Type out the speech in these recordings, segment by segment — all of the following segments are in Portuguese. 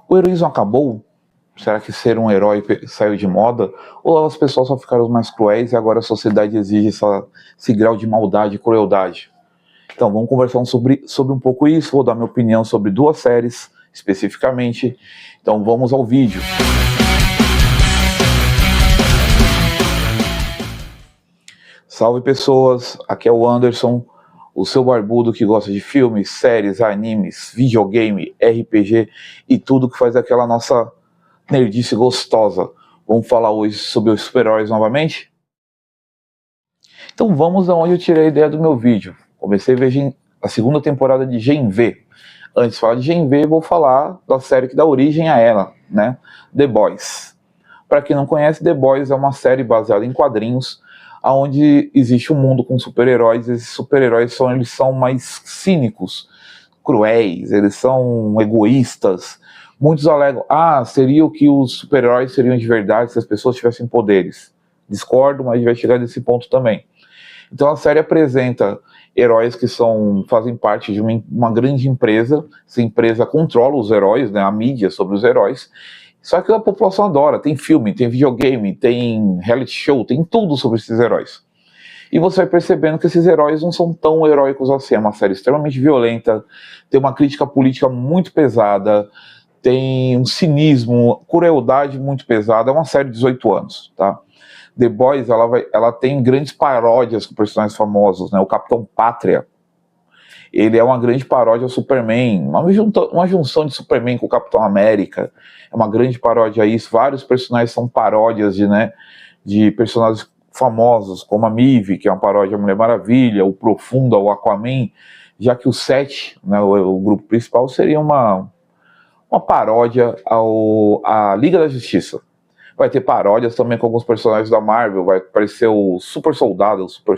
O heroísmo acabou? Será que ser um herói saiu de moda? Ou as pessoas só ficaram mais cruéis e agora a sociedade exige esse grau de maldade e crueldade? Então vamos conversar sobre um pouco isso, vou dar minha opinião sobre duas séries especificamente. Então vamos ao vídeo. Salve pessoas, aqui é o Anderson, o seu barbudo que gosta de filmes, séries, animes, videogame, RPG e tudo que faz aquela nossa nerdice gostosa. Vamos falar hoje sobre os super-heróis novamente? Então vamos da onde eu tirei a ideia do meu vídeo. Comecei a ver a segunda temporada de Gen V. Antes de falar de Gen V, vou falar da série que dá origem a ela, né? The Boys. Para quem não conhece, The Boys é uma série baseada em quadrinhos, onde existe um mundo com super-heróis. Esses super-heróis eles são mais cínicos, cruéis, eles são egoístas. Muitos alegam, seria o que os super-heróis seriam de verdade se as pessoas tivessem poderes. Discordo, mas vai chegar nesse ponto também. Então a série apresenta heróis que fazem parte de uma grande empresa. Essa empresa controla os heróis, né, a mídia sobre os heróis. Só que a população adora, tem filme, tem videogame, tem reality show, tem tudo sobre esses heróis. E você vai percebendo que esses heróis não são tão heróicos assim. É uma série extremamente violenta, tem uma crítica política muito pesada, tem um cinismo, crueldade muito pesada. É uma série de 18 anos, tá? The Boys, ela tem grandes paródias com personagens famosos, né? O Capitão Pátria, ele é uma grande paródia ao Superman, uma junção de Superman com o Capitão América, é uma grande paródia a isso. Vários personagens são paródias de personagens famosos, como a Maeve, que é uma paródia à Mulher Maravilha, o Profunda, o Aquaman, já que o Seth, né, o grupo principal, seria uma paródia à Liga da Justiça. Vai ter paródias também com alguns personagens da Marvel, vai aparecer o Super Soldado, o Super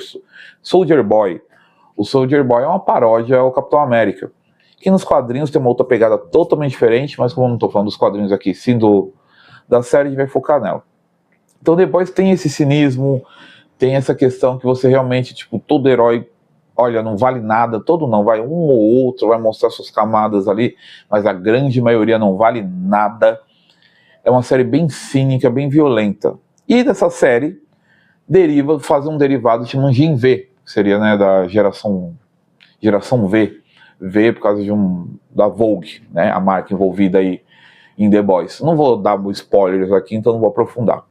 Soldier Boy. O Soldier Boy é uma paródia ao Capitão América, que nos quadrinhos tem uma outra pegada totalmente diferente, mas como eu não estou falando dos quadrinhos aqui, sim da série, a gente vai focar nela. Então depois tem esse cinismo, tem essa questão que você realmente, tipo, todo herói, olha, não vale nada, todo não, vai um ou outro, vai mostrar suas camadas ali, mas a grande maioria não vale nada. É uma série bem cínica, bem violenta. E dessa série faz um derivado chamado Gen V, que seria, né, da geração V. V por causa da Vogue, né, a marca envolvida aí em The Boys. Não vou dar spoilers aqui, então não vou aprofundar.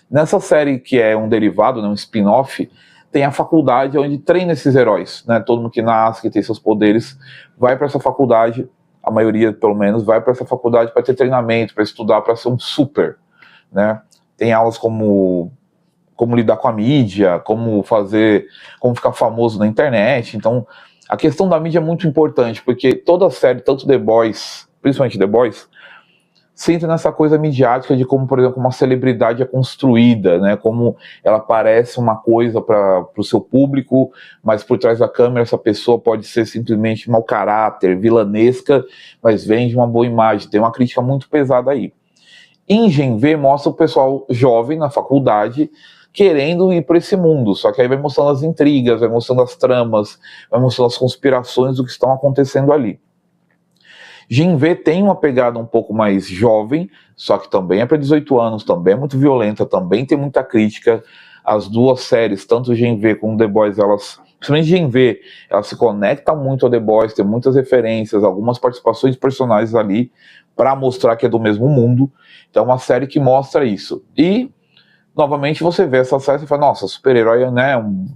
Nessa série, que é um derivado, né, um spin-off, tem a faculdade onde treina esses heróis, né? Todo mundo que nasce, que tem seus poderes, vai para essa faculdade. A maioria, pelo menos, vai para essa faculdade para ter treinamento, para estudar, para ser um super, né? Tem aulas como lidar com a mídia, como ficar famoso na internet. Então, a questão da mídia é muito importante, porque toda a série, tanto The Boys, principalmente The Boys, se entra nessa coisa midiática de como, por exemplo, uma celebridade é construída, né? Como ela parece uma coisa para o seu público, mas por trás da câmera essa pessoa pode ser simplesmente mau caráter, vilanesca, mas vende uma boa imagem. Tem uma crítica muito pesada aí. Em Gen V mostra o pessoal jovem na faculdade querendo ir para esse mundo, só que aí vai mostrando as intrigas, vai mostrando as tramas, vai mostrando as conspirações do que estão acontecendo ali. Gen V tem uma pegada um pouco mais jovem, só que também é para 18 anos, também é muito violenta, também tem muita crítica. As duas séries, tanto Gen V como The Boys, principalmente Gen V, elas se conectam muito a The Boys, tem muitas referências, algumas participações de personagens ali, para mostrar que é do mesmo mundo. Então é uma série que mostra isso. E, novamente, você vê essa série e fala, nossa, super-herói, né, um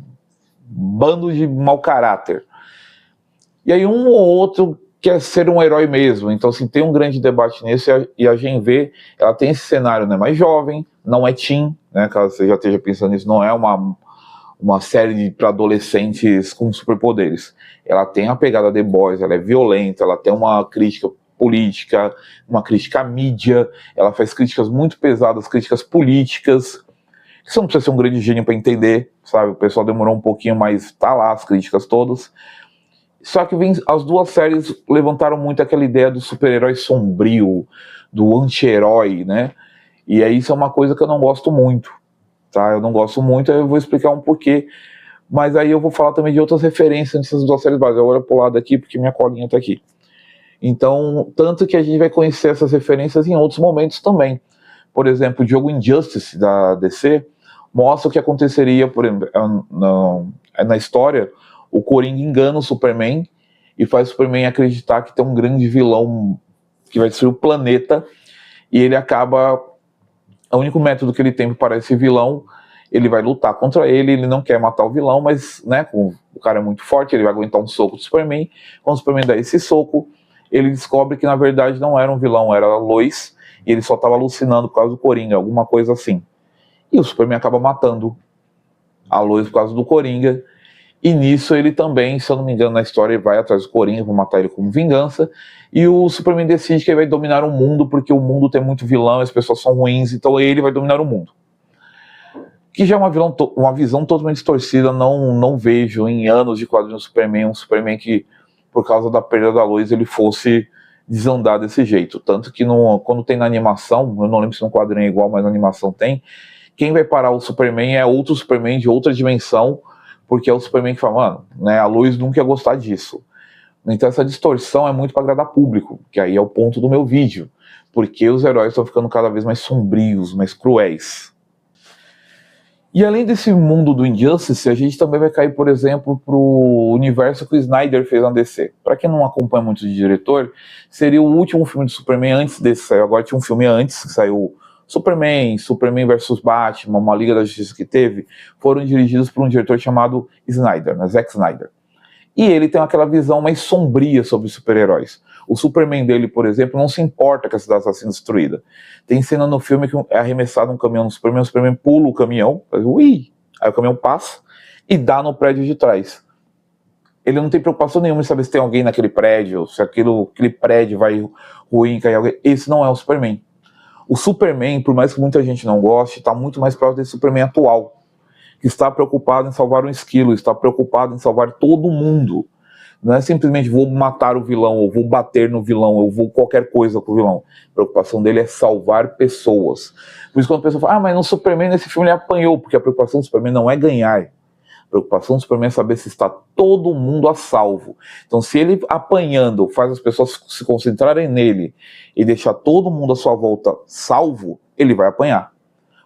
bando de mau caráter. E aí um ou outro quer ser um herói mesmo. Então, assim, tem um grande debate nisso, e a Gen V, ela tem esse cenário, né, mais jovem, não é teen, né, caso você já esteja pensando nisso, não é uma série para adolescentes com superpoderes. Ela tem a pegada The Boys, ela é violenta, ela tem uma crítica política, uma crítica à mídia, ela faz críticas muito pesadas, críticas políticas. Você não precisa ser um grande gênio para entender, sabe? O pessoal demorou um pouquinho, mas tá lá as críticas todas. Só que as duas séries levantaram muito aquela ideia do super-herói sombrio, do anti-herói, né? E aí isso é uma coisa que eu não gosto muito, tá? Eu não gosto muito, eu vou explicar um porquê. Mas aí eu vou falar também de outras referências nessas duas séries básicas. Eu vou olhar pro lado aqui porque minha colinha tá aqui. Então, tanto que a gente vai conhecer essas referências em outros momentos também. Por exemplo, o jogo Injustice da DC mostra o que aconteceria, por exemplo, na história, o Coringa engana o Superman e faz o Superman acreditar que tem um grande vilão que vai destruir o planeta, e ele acaba... O único método que ele tem para esse vilão, ele vai lutar contra ele, ele não quer matar o vilão, mas, né, o cara é muito forte, ele vai aguentar um soco do Superman. Quando o Superman dá esse soco, ele descobre que na verdade não era um vilão, era a Lois, e ele só estava alucinando por causa do Coringa, alguma coisa assim. E o Superman acaba matando a Lois por causa do Coringa, e nisso ele também, se eu não me engano na história, ele vai atrás do Coringa, vai matar ele como vingança, e o Superman decide que ele vai dominar o mundo, porque o mundo tem muito vilão, as pessoas são ruins, então ele vai dominar o mundo. Que já é uma visão totalmente distorcida, não vejo em anos de quadrinhos do Superman, um Superman que, por causa da perda da Lois, ele fosse desandar desse jeito. Tanto que quando tem na animação, eu não lembro se no quadrinho é igual, mas na animação tem, quem vai parar o Superman é outro Superman de outra dimensão, porque é o Superman que fala, mano, né, a Lois nunca ia gostar disso. Então essa distorção é muito para agradar público, que aí é o ponto do meu vídeo, porque os heróis estão ficando cada vez mais sombrios, mais cruéis. E além desse mundo do Injustice, a gente também vai cair, por exemplo, pro universo que o Snyder fez na DC. Para quem não acompanha muito de diretor, seria o último filme de Superman antes desse sair. Agora tinha um filme antes, que saiu Superman vs Batman, uma Liga da Justiça que teve, foram dirigidos por um diretor chamado Snyder, né, Zack Snyder. E ele tem aquela visão mais sombria sobre os super-heróis. O Superman dele, por exemplo, não se importa que a cidade está sendo destruída. Tem cena no filme que é arremessado um caminhão no Superman, o Superman pula o caminhão, faz ui, aí o caminhão passa e dá no prédio de trás. Ele não tem preocupação nenhuma em saber se tem alguém naquele prédio, se aquele prédio vai ruim, cair alguém. Esse não é o Superman. O Superman, por mais que muita gente não goste, está muito mais próximo desse Superman atual, que está preocupado em salvar um esquilo, está preocupado em salvar todo mundo. Não é simplesmente vou matar o vilão, ou vou bater no vilão, ou vou qualquer coisa com o vilão. A preocupação dele é salvar pessoas. Por isso quando a pessoa fala, mas no Superman, nesse filme ele apanhou, porque a preocupação do Superman não é ganhar. A preocupação do Superman é saber se está todo mundo a salvo. Então se ele apanhando faz as pessoas se concentrarem nele e deixar todo mundo à sua volta salvo, ele vai apanhar.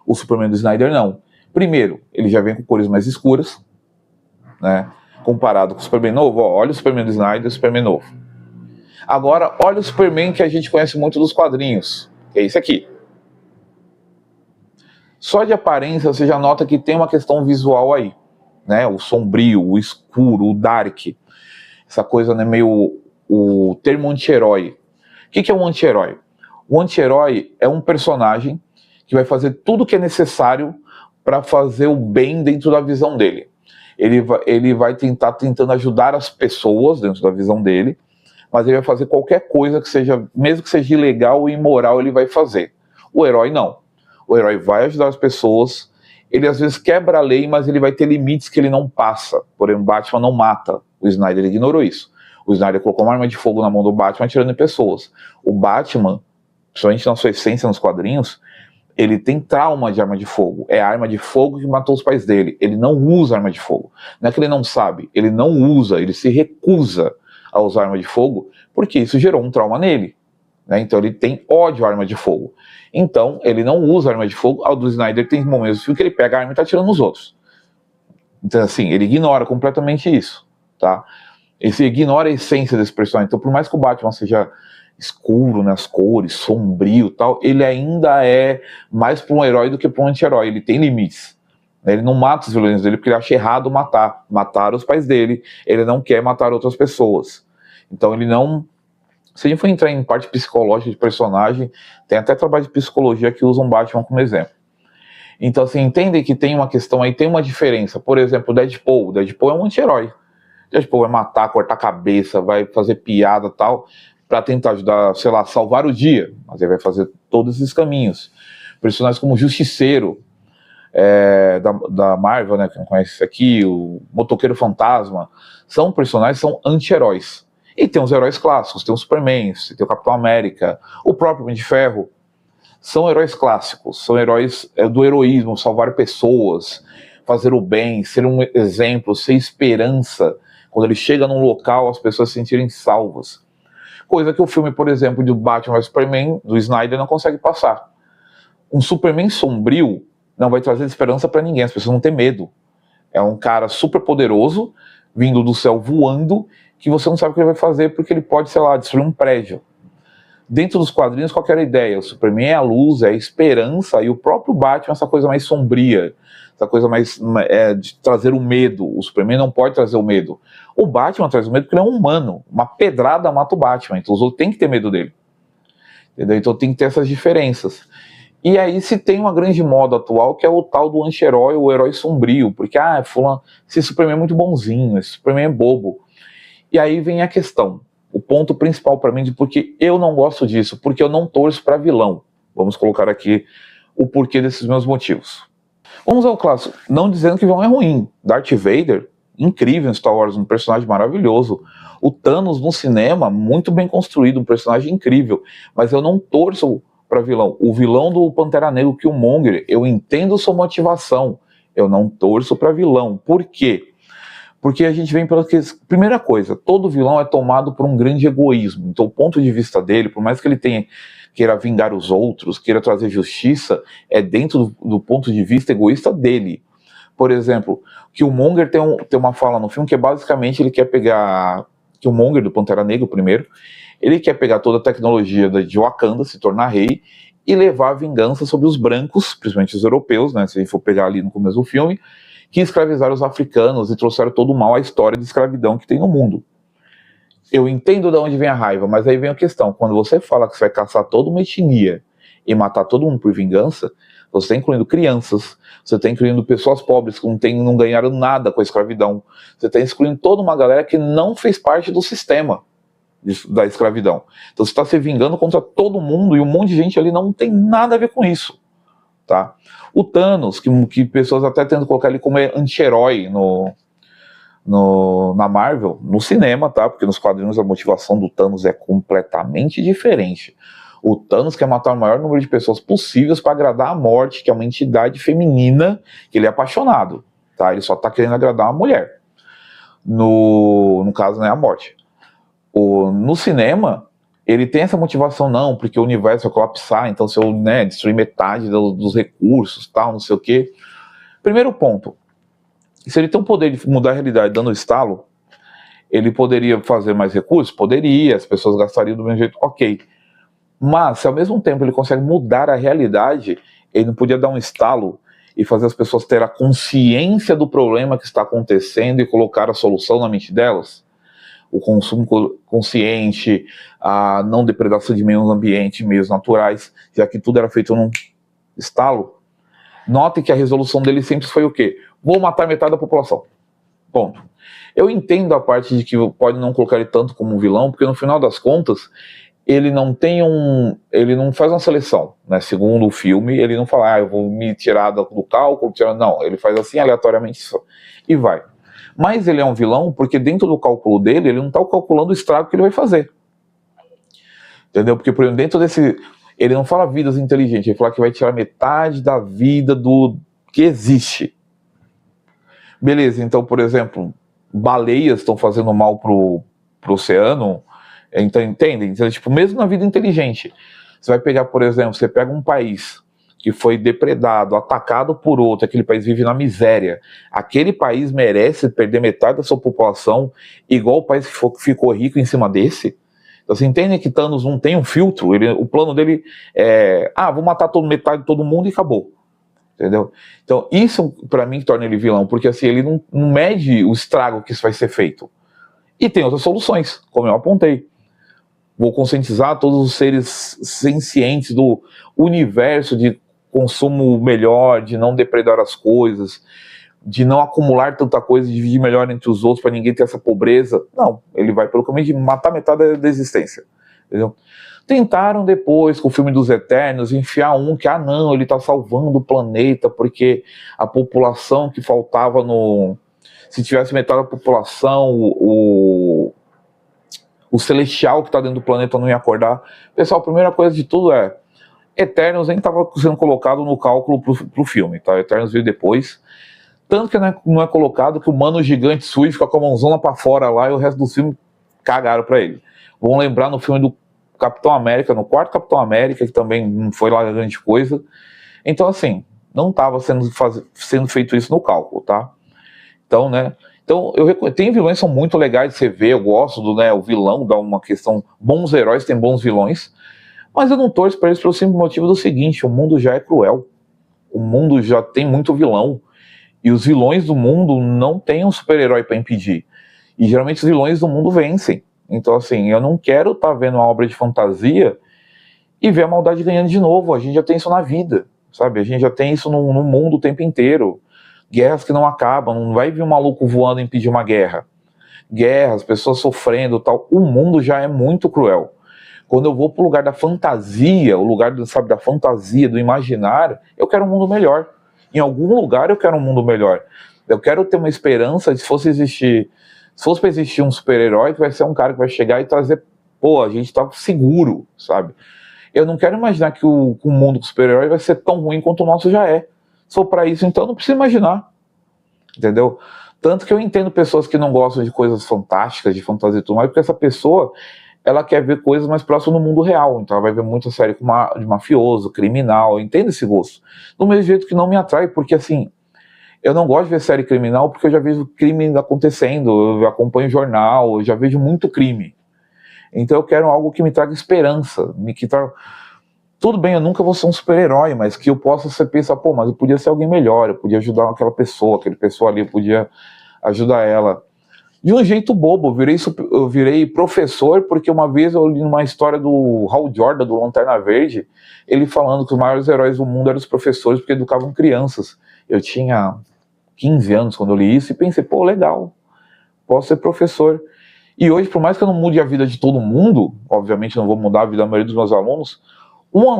O Superman do Snyder não. Primeiro, ele já vem com cores mais escuras, né? Comparado com o Superman novo, ó, olha o Superman do Snyder e o Superman novo. Agora, olha o Superman que a gente conhece muito dos quadrinhos, que é esse aqui. Só de aparência você já nota que tem uma questão visual aí, né? O sombrio, o escuro, o dark, essa coisa, né, meio o termo anti-herói. O que é um anti-herói? O anti-herói é um personagem que vai fazer tudo o que é necessário para fazer o bem dentro da visão dele. Ele vai tentando ajudar as pessoas dentro da visão dele, mas ele vai fazer qualquer coisa que seja, mesmo que seja ilegal ou imoral, ele vai fazer. O herói não. O herói vai ajudar as pessoas, ele às vezes quebra a lei, mas ele vai ter limites que ele não passa. Por exemplo, Batman não mata. O Snyder ignorou isso. O Snyder colocou uma arma de fogo na mão do Batman atirando em pessoas. O Batman, principalmente na sua essência nos quadrinhos, ele tem trauma de arma de fogo. É a arma de fogo que matou os pais dele. Ele não usa arma de fogo. Não é que ele não sabe, ele não usa, ele se recusa a usar arma de fogo, porque isso gerou um trauma nele. Né? Então ele tem ódio à arma de fogo. Então ele não usa arma de fogo. Ao do Snyder tem momentos do filme que ele pega a arma e tá atirando nos outros. Então assim, ele ignora completamente isso. Tá? Ele ignora a essência desse personagem. Então por mais que o Batman seja escuro nas cores, sombrio e tal, ele ainda é mais para um herói do que para um anti-herói. Ele tem limites. Ele não mata os vilões dele porque ele acha errado matar os pais dele. Ele não quer matar outras pessoas. Então ele não... Se a gente for entrar em parte psicológica de personagem, tem até trabalho de psicologia que usam Batman como exemplo. Então assim, entendem que tem uma questão aí, tem uma diferença. Por exemplo, o Deadpool. O Deadpool é um anti-herói. O Deadpool vai matar, cortar a cabeça, vai fazer piada e tal, para tentar ajudar, sei lá, salvar o dia. Mas ele vai fazer todos esses caminhos. Personagens como o Justiceiro, da Marvel, né, que não conhece isso aqui, o Motoqueiro Fantasma, são personagens, são anti-heróis. E tem os heróis clássicos, tem o Superman, tem o Capitão América, o próprio Homem de Ferro. São heróis clássicos, são heróis do heroísmo, salvar pessoas, fazer o bem, ser um exemplo, ser esperança. Quando ele chega num local, as pessoas se sentirem salvas. coisa que o filme, por exemplo, do Batman vs Superman, do Snyder, não consegue passar. Um Superman sombrio não vai trazer esperança para ninguém, as pessoas vão ter medo. É um cara super poderoso, vindo do céu voando, que você não sabe o que ele vai fazer, porque ele pode, sei lá, destruir um prédio. Dentro dos quadrinhos, qual que era a ideia? O Superman é a luz, é a esperança, e o próprio Batman, essa coisa mais sombria, essa coisa mais de trazer o medo. O Superman não pode trazer o medo. O Batman traz o medo porque ele é um humano. Uma pedrada mata o Batman, então os outros têm que ter medo dele. Entendeu? Então tem que ter essas diferenças. E aí se tem uma grande moda atual, que é o tal do anti-herói, o herói sombrio, porque, fulano, esse Superman é muito bonzinho, esse Superman é bobo. E aí vem a questão, o ponto principal para mim de porque eu não gosto disso, porque eu não torço para vilão. Vamos colocar aqui o porquê desses meus motivos. Vamos ao clássico, não dizendo que vilão é ruim. Darth Vader, incrível em Star Wars, um personagem maravilhoso. O Thanos no cinema, muito bem construído, um personagem incrível, mas eu não torço para vilão. O vilão do Pantera Negra, o Killmonger, eu entendo sua motivação, eu não torço para vilão. Por quê? Porque a gente vem pela primeira coisa, todo vilão é tomado por um grande egoísmo. Então o ponto de vista dele, por mais que ele queira vingar os outros, queira trazer justiça, é dentro do ponto de vista egoísta dele. Por exemplo, Killmonger tem uma fala no filme que é basicamente ele quer pegar Killmonger do Pantera Negra, o primeiro, ele quer pegar toda a tecnologia de Wakanda, se tornar rei, e levar a vingança sobre os brancos, principalmente os europeus, né, se a gente for pegar ali no começo do filme, que escravizaram os africanos e trouxeram todo o mal à história de escravidão que tem no mundo. Eu entendo de onde vem a raiva, mas aí vem a questão, quando você fala que você vai caçar toda uma etnia e matar todo mundo por vingança, você está incluindo crianças, você está incluindo pessoas pobres que não ganharam nada com a escravidão, você está excluindo toda uma galera que não fez parte do sistema da escravidão. Então você está se vingando contra todo mundo e um monte de gente ali não tem nada a ver com isso. Tá? O Thanos, que pessoas até tentam colocar ele como anti-herói na Marvel, no cinema, tá? Porque nos quadrinhos a motivação do Thanos é completamente diferente. O Thanos quer matar o maior número de pessoas possíveis para agradar a Morte, que é uma entidade feminina que ele é apaixonado, tá? Ele só tá querendo agradar uma mulher. No caso, né, a Morte. No cinema, ele tem essa motivação, não, porque o universo vai colapsar, então se eu destruir metade dos recursos, tal, não sei o quê. Primeiro ponto, se ele tem o poder de mudar a realidade dando estalo, ele poderia fazer mais recursos? Poderia, as pessoas gastariam do mesmo jeito, ok. Mas, se ao mesmo tempo ele consegue mudar a realidade, ele não podia dar um estalo e fazer as pessoas terem a consciência do problema que está acontecendo e colocar a solução na mente delas? O consumo consciente, a não depredação de meios ambientes, meios naturais, já que tudo era feito num estalo. Note que a resolução dele sempre foi o quê? Vou matar metade da população. Ponto. Eu entendo a parte de que pode não colocar ele tanto como um vilão, porque no final das contas, ele não faz uma seleção, né? Segundo o filme, ele não fala, eu vou me tirar do cálculo, não, ele faz assim aleatoriamente e vai. Mas ele é um vilão porque dentro do cálculo dele, ele não está calculando o estrago que ele vai fazer. Entendeu? Porque, por exemplo, dentro desse... Ele não fala vidas inteligentes, ele fala que vai tirar metade da vida do que existe. Beleza, então, por exemplo, baleias estão fazendo mal pro oceano, então, entendem? Então, tipo, mesmo na vida inteligente, você vai pegar, por exemplo, você pega um país que foi depredado, atacado por outro, aquele país vive na miséria, aquele país merece perder metade da sua população, igual o país que ficou rico em cima desse? Então, você entende que Thanos não tem um filtro, o plano dele é, vou matar metade de todo mundo e acabou. Entendeu? Então, isso pra mim torna ele vilão, porque assim, ele não mede o estrago que isso vai ser feito. E tem outras soluções, como eu apontei. Vou conscientizar todos os seres sencientes do universo de consumo melhor, de não depredar as coisas, de não acumular tanta coisa, de dividir melhor entre os outros para ninguém ter essa pobreza. Não, ele vai pelo caminho de matar metade da existência. Entendeu? Tentaram depois, com o filme dos Eternos, enfiar que, não, ele tá salvando o planeta porque a população que faltava se tivesse metade da população, o celestial que tá dentro do planeta não ia acordar. Pessoal, a primeira coisa de tudo é Eternos nem estava sendo colocado no cálculo pro filme, tá? Eternos veio depois. Tanto que não é colocado que o Mano Gigante Sui fica com a mãozona pra fora lá e o resto do filme cagaram pra ele. Vão lembrar no filme do Capitão América, no quarto Capitão América, que também não foi lá grande coisa. Então, assim, não estava sendo feito isso no cálculo, tá? Então, né? Então, tem vilões que são muito legais de você ver, eu gosto do, né, o vilão, dá uma questão, bons heróis têm bons vilões, mas eu não torço para eles pelo simples motivo do seguinte, o mundo já é cruel, o mundo já tem muito vilão, e os vilões do mundo não têm um super-herói para impedir, e geralmente os vilões do mundo vencem. Então, assim, eu não quero estar vendo uma obra de fantasia e ver a maldade ganhando de novo, a gente já tem isso na vida, sabe, a gente já tem isso no mundo o tempo inteiro. Guerras que não acabam, não vai vir um maluco voando e impedir uma guerra. Guerras, pessoas sofrendo, tal. O mundo já é muito cruel. Quando eu vou para o lugar da fantasia, o lugar, sabe, da fantasia, do imaginário, eu quero um mundo melhor. Em algum lugar eu quero um mundo melhor. Eu quero ter uma esperança de se fosse para existir um super-herói, que vai ser um cara que vai chegar e trazer, pô, a gente tá seguro, sabe? Eu não quero imaginar que o mundo com super-herói vai ser tão ruim quanto o nosso já é. Se for para isso, então não precisa imaginar, entendeu? Tanto que eu entendo pessoas que não gostam de coisas fantásticas, de fantasia e tudo mais, porque essa pessoa, ela quer ver coisas mais próximas do mundo real, então ela vai ver muita série de mafioso, criminal, eu entendo esse gosto. Do mesmo jeito que não me atrai, porque assim, eu não gosto de ver série criminal porque eu já vejo crime acontecendo, eu acompanho jornal, eu já vejo muito crime. Então eu quero algo que me traga esperança, que traga... Tudo bem, eu nunca vou ser um super-herói, mas que eu possa pensar, pô, mas eu podia ser alguém melhor, eu podia ajudar aquela pessoa, aquele pessoa ali, eu podia ajudar ela. De um jeito bobo, eu virei professor, porque uma vez eu li uma história do Hal Jordan, do Lanterna Verde, ele falando que os maiores heróis do mundo eram os professores, porque educavam crianças. Eu tinha 15 anos quando eu li isso, e pensei, pô, legal, posso ser professor. E hoje, por mais que eu não mude a vida de todo mundo, obviamente eu não vou mudar a vida da maioria dos meus alunos, um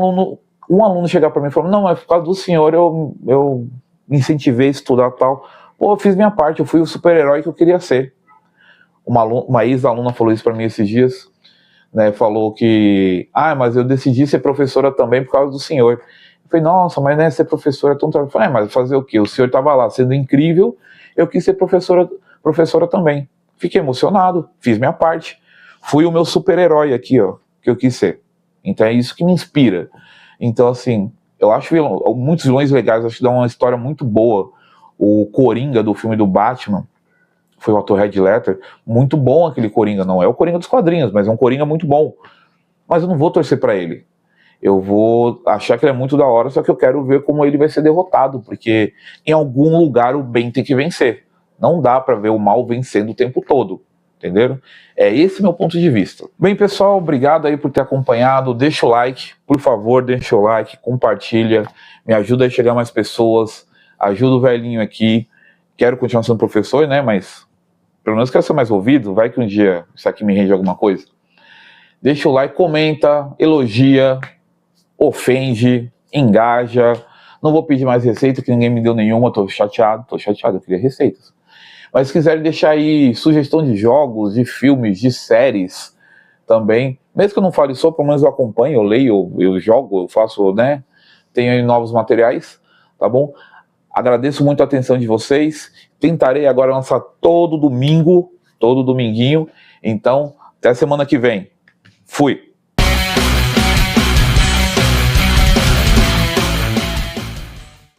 aluno chegar para mim e falar, não, mas por causa do senhor eu incentivei a estudar tal. Pô, eu fiz minha parte, eu fui o super-herói que eu queria ser. Uma ex-aluna falou isso para mim esses dias, né, falou que, mas eu decidi ser professora também por causa do senhor. Eu falei, nossa, mas né, ser professora é tão trabalho. Eu falei, mas fazer o quê? O senhor estava lá sendo incrível, eu quis ser professora também. Fiquei emocionado, fiz minha parte. Fui o meu super-herói aqui, ó, que eu quis ser. Então é isso que me inspira. Então, assim, eu acho muitos vilões legais, acho que dá uma história muito boa. O Coringa do filme do Batman, foi o ator Heath Ledger, muito bom aquele Coringa. Não é o Coringa dos quadrinhos, mas é um Coringa muito bom. Mas eu não vou torcer pra ele. Eu vou achar que ele é muito da hora, só que eu quero ver como ele vai ser derrotado, porque em algum lugar o bem tem que vencer. Não dá pra ver o mal vencendo o tempo todo. Entenderam? É esse meu ponto de vista. Bem, pessoal, obrigado aí por ter acompanhado. Deixa o like, por favor, deixa o like, compartilha, me ajuda a chegar a mais pessoas, ajuda o velhinho aqui. Quero continuar sendo professor, né? Mas pelo menos quero ser mais ouvido. Vai que um dia isso aqui me rende alguma coisa. Deixa o like, comenta, elogia, ofende, engaja. Não vou pedir mais receita, que ninguém me deu nenhuma. Tô chateado, eu queria receitas. Mas se quiserem deixar aí sugestão de jogos, de filmes, de séries também, mesmo que eu não fale só, pelo menos eu acompanho, eu leio, eu jogo, eu faço, né? Tenho aí novos materiais, tá bom? Agradeço muito a atenção de vocês. Tentarei agora lançar todo dominguinho. Então, até a semana que vem. Fui!